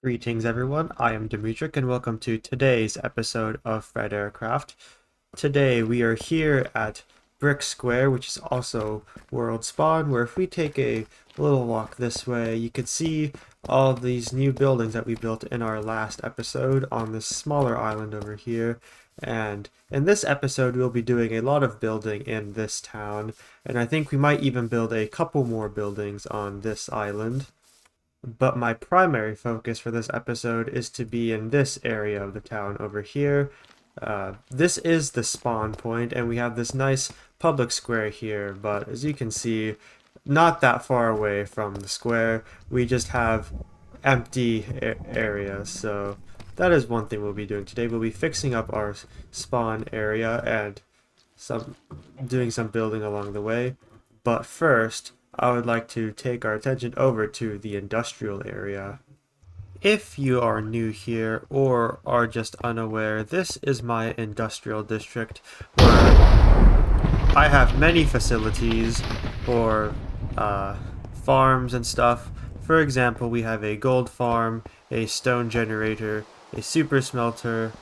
Greetings everyone, I am Dimitrik and welcome to today's episode of Fryderykraft. Today we are here at Brick Square, which is also World Spawn, where if we take a little walk this way, you can see all these new buildings that we built in our last episode on this smaller island over here. And in this episode we'll be doing a lot of building in this town, and I think we might even build a couple more buildings on this island. But my primary focus for this episode is to be in this area of the town over here. This is the spawn point, and we have this nice public square here, but as you can see, not that far away from the square, we just have empty areas. So that is one thing we'll be doing today. We'll be fixing up our spawn area and doing some building along the way. But first, I would like to take our attention over to the industrial area. If you are new here or are just unaware, this is my industrial district where I have many facilities or farms and stuff. For example, we have a gold farm, a stone generator, a super smelter,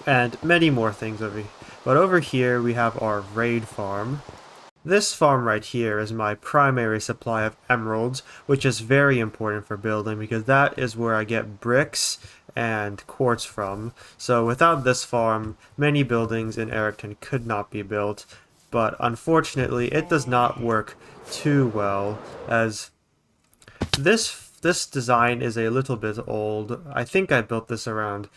and many more things over here. But over here we have our raid farm. This farm right here is my primary supply of emeralds, which is very important for building because that is where I get bricks and quartz from. So without this farm, many buildings in Ericton could not be built, but unfortunately it does not work too well, as this design is a little bit old. I think I built this around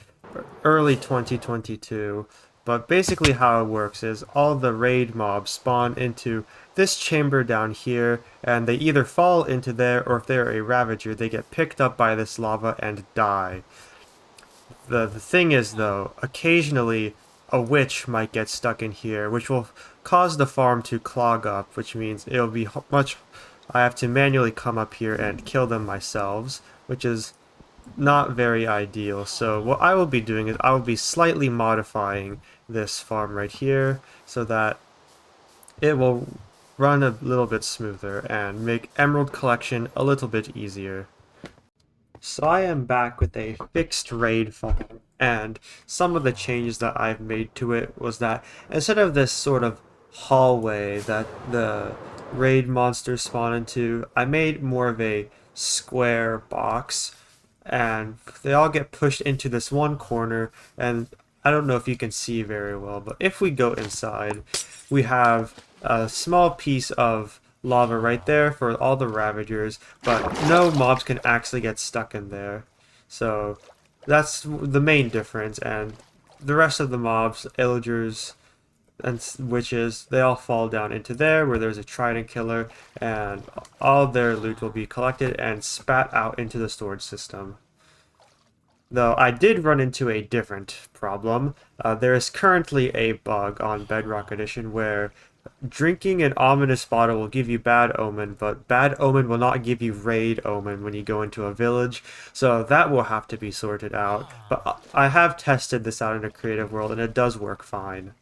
early 2022. But basically how it works is all the raid mobs spawn into this chamber down here, and they either fall into there, or if they're a ravager, they get picked up by this lava and die. The thing is, though, occasionally a witch might get stuck in here, which will cause the farm to clog up, which means it'll be I have to manually come up here and kill them myself, which is not very ideal. So what I will be doing is I will be slightly modifying this farm right here so that it will run a little bit smoother and make emerald collection a little bit easier. So I am back with a fixed raid farm, and some of the changes that I've made to it was that instead of this sort of hallway that the raid monsters spawn into, I made more of a square box, and they all get pushed into this one corner. And I don't know if you can see very well, but if we go inside, we have a small piece of lava right there for all the ravagers, but no mobs can actually get stuck in there. So that's the main difference, and the rest of the mobs, illagers and witches, they all fall down into there where there's a trident killer, and all their loot will be collected and spat out into the storage system. Though I did run into a different problem. There is currently a bug on Bedrock Edition where drinking an ominous bottle will give you bad omen, but bad omen will not give you raid omen when you go into a village, so that will have to be sorted out. But I have tested this out in a creative world and it does work fine.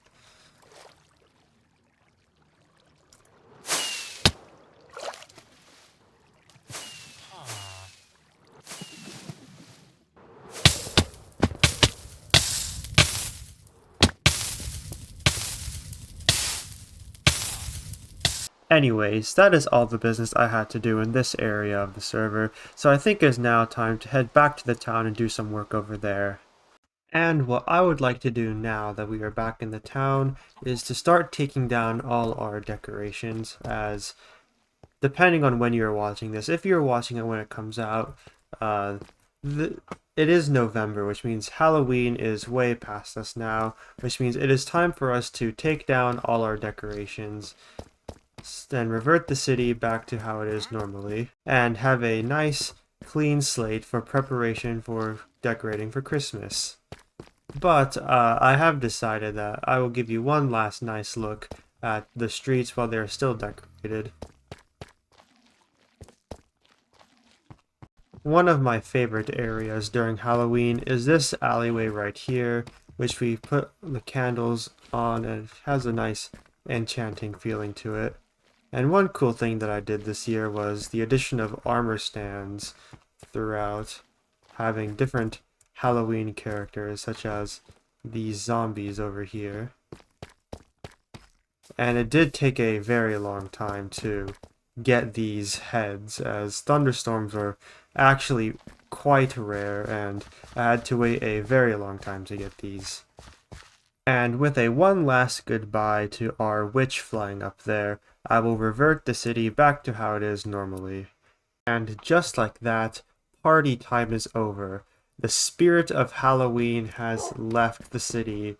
Anyways, that is all the business I had to do in this area of the server, so I think it is now time to head back to the town and do some work over there. And what I would like to do now that we are back in the town is to start taking down all our decorations, as depending on when you're watching this, if you're watching it when it comes out, it is November, which means Halloween is way past us now, which means it is time for us to take down all our decorations, then revert the city back to how it is normally, and have a nice clean slate for preparation for decorating for Christmas. But I have decided that I will give you one last nice look at the streets while they're still decorated. One of my favorite areas during Halloween is this alleyway right here, which we put the candles on, and it has a nice enchanting feeling to it. And one cool thing that I did this year was the addition of armor stands throughout. having different Halloween characters, such as these zombies over here. And it did take a very long time to get these heads, as thunderstorms were actually quite rare, and I had to wait a very long time to get these. And with a one last goodbye to our witch flying up there, I will revert the city back to how it is normally. And just like that, party time is over. The spirit of Halloween has left the city,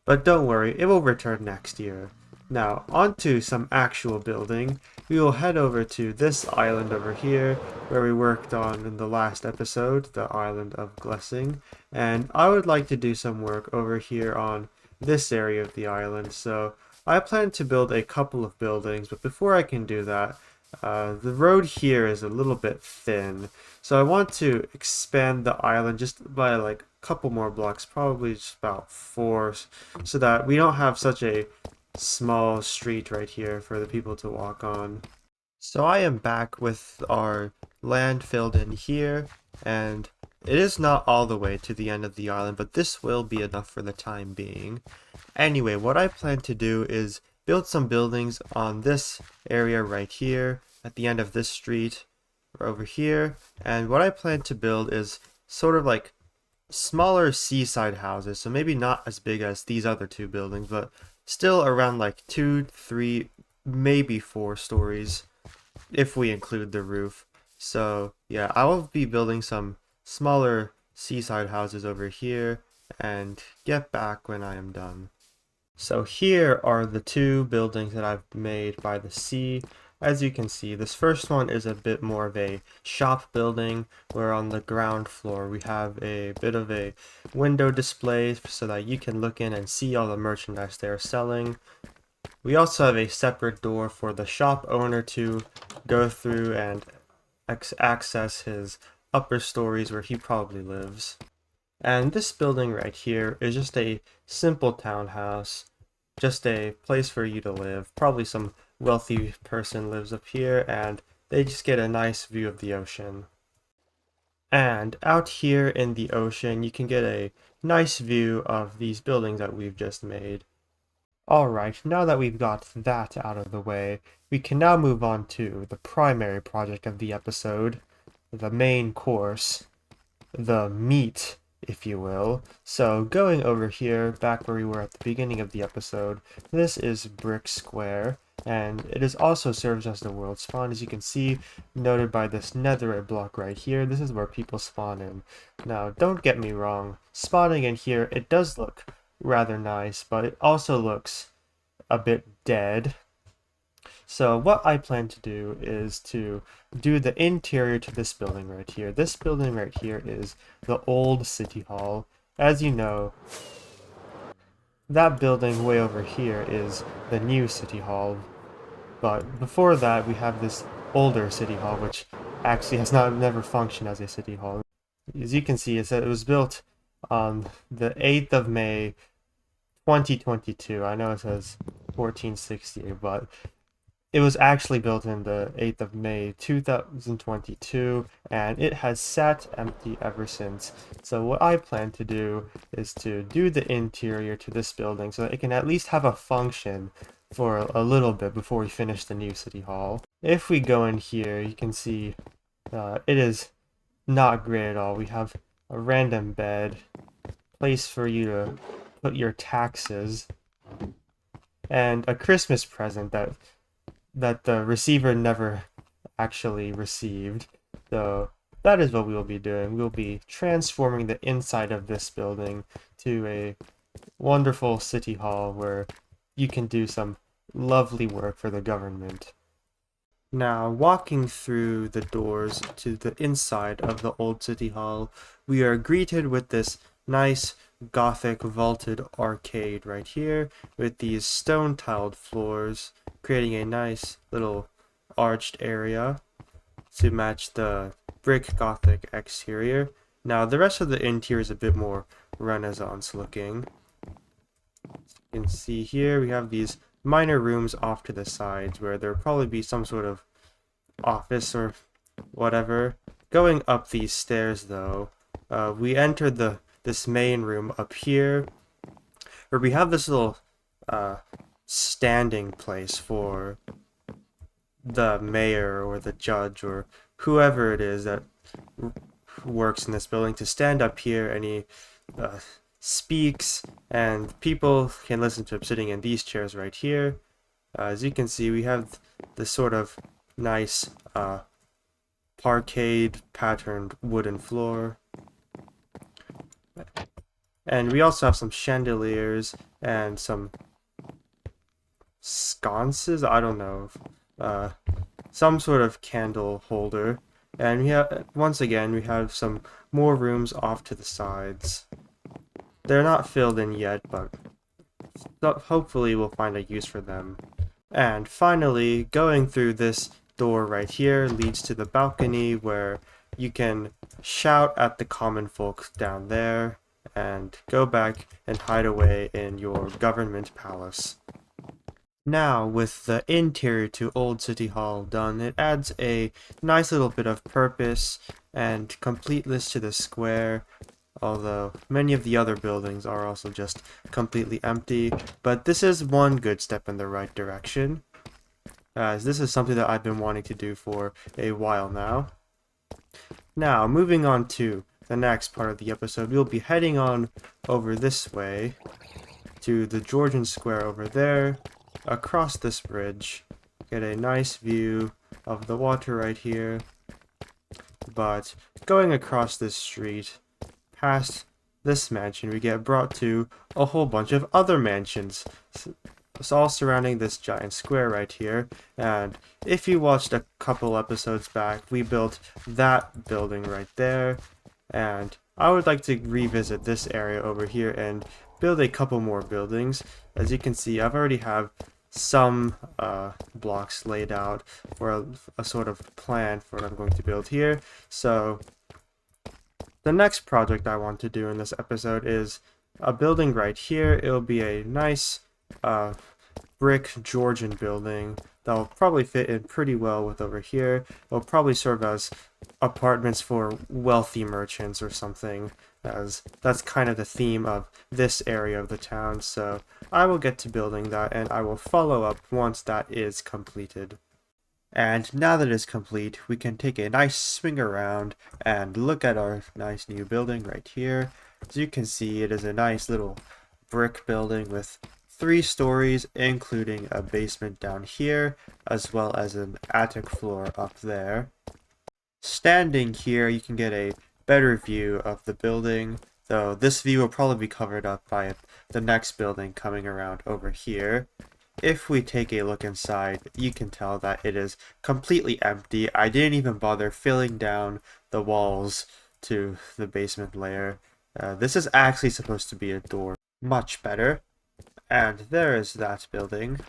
but don't worry, it will return next year. Now, onto some actual building. We will head over to this island over here, where we worked on in the last episode, the island of Glessing. And I would like to do some work over here on this area of the island, so I plan to build a couple of buildings, but before I can do that, the road here is a little bit thin, so I want to expand the island just by like a couple more blocks, probably just about 4, so that we don't have such a small street right here for the people to walk on. So I am back with our land filled in here, and it is not all the way to the end of the island, but this will be enough for the time being. Anyway, what I plan to do is build some buildings on this area right here, at the end of this street, over here, and what I plan to build is sort of like smaller seaside houses, so maybe not as big as these other two buildings, but still around like 2, 3, maybe 4 stories, if we include the roof. So yeah, I will be building some smaller seaside houses over here and get back when I am done. So here are the 2 buildings that I've made by the sea. As you can see, this first one is a bit more of a shop building, where on the ground floor we have a bit of a window display so that you can look in and see all the merchandise they're selling. We also have a separate door for the shop owner to go through and access his upper stories where he probably lives. And this building right here is just a simple townhouse, just a place for you to live. Probably some wealthy person lives up here, and they just get a nice view of the ocean. And out here in the ocean, you can get a nice view of these buildings that we've just made. Alright, now that we've got that out of the way, we can now move on to the primary project of the episode, the main course, the meat, if you will. So going over here, back where we were at the beginning of the episode, this is Brick Square, and it is also serves as the world spawn, as you can see, noted by this netherite block right here. This is where people spawn in. Now, don't get me wrong, spawning in here, it does look rather nice, but it also looks a bit dead. So what I plan to do is to do the interior to this building right here. This building right here is the old City Hall. As you know, that building way over here is the new City Hall. But before that, we have this older City Hall, which actually has never functioned as a City Hall. As you can see, it was built on the 8th of May, 2022. I know it says 1460, but it was actually built in the 8th of May 2022, and it has sat empty ever since. So what I plan to do is to do the interior to this building so that it can at least have a function for a little bit before we finish the new City Hall. If we go in here, you can see it is not great at all. We have a random bed, place for you to put your taxes, and a Christmas present that the receiver never actually received. So that is what we will be doing. We'll be transforming the inside of this building to a wonderful city hall where you can do some lovely work for the government. Now, walking through the doors to the inside of the old city hall, we are greeted with this nice Gothic vaulted arcade right here with these stone tiled floors, creating a nice little arched area to match the brick Gothic exterior. Now the rest of the interior is a bit more Renaissance looking. As you can see here, we have these minor rooms off to the sides where there'll probably be some sort of office or whatever. Going up these stairs though, we entered this main room up here, where we have this little uh, standing place for the mayor or the judge or whoever it is that works in this building to stand up here, and he uh, speaks, and people can listen to him sitting in these chairs right here. As you can see, we have this sort of nice parquet patterned wooden floor. And we also have some chandeliers and some sconces, I don't know, some sort of candle holder. And we have, once again, we have some more rooms off to the sides. They're not filled in yet, but hopefully we'll find a use for them. And finally, going through this door right here leads to the balcony where you can shout at the common folk down there and go back and hide away in your government palace. Now, with the interior to Old City Hall done, it adds a nice little bit of purpose and completeness to the square, although many of the other buildings are also just completely empty. But this is one good step in the right direction, as this is something that I've been wanting to do for a while now. Now, moving on to the next part of the episode, we'll be heading on over this way to the Georgian Square over there, across this bridge, get a nice view of the water right here. But going across this street, past this mansion, we get brought to a whole bunch of other mansions. It's all surrounding this giant square right here, and if you watched a couple episodes back, we built that building right there, and I would like to revisit this area over here and build a couple more buildings. As you can see, I've already have some blocks laid out for a sort of plan for what I'm going to build here. So the next project I want to do in this episode is a building right here. It'll be a nice brick Georgian building that'll probably fit in pretty well with over here. It'll probably serve as apartments for wealthy merchants or something, as that's kind of the theme of this area of the town. So I will get to building that, and I will follow up once that is completed. And now that it's complete, we can take a nice swing around and look at our nice new building right here. As you can see, it is a nice little brick building with 3 stories, including a basement down here, as well as an attic floor up there. Standing here, you can get a better view of the building, though this view will probably be covered up by the next building coming around over here. If we take a look inside, you can tell that it is completely empty. I didn't even bother filling down the walls to the basement layer. This is actually supposed to be a door. Much better. And there is that building.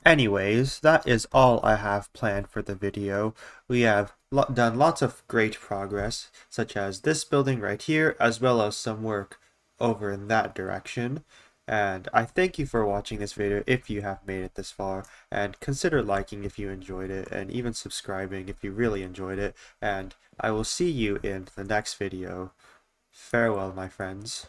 Anyways, that is all I have planned for the video. We have done lots of great progress, such as this building right here, as well as some work over in that direction. And I thank you for watching this video if you have made it this far, and consider liking if you enjoyed it, and even subscribing if you really enjoyed it, and I will see you in the next video. Farewell, my friends.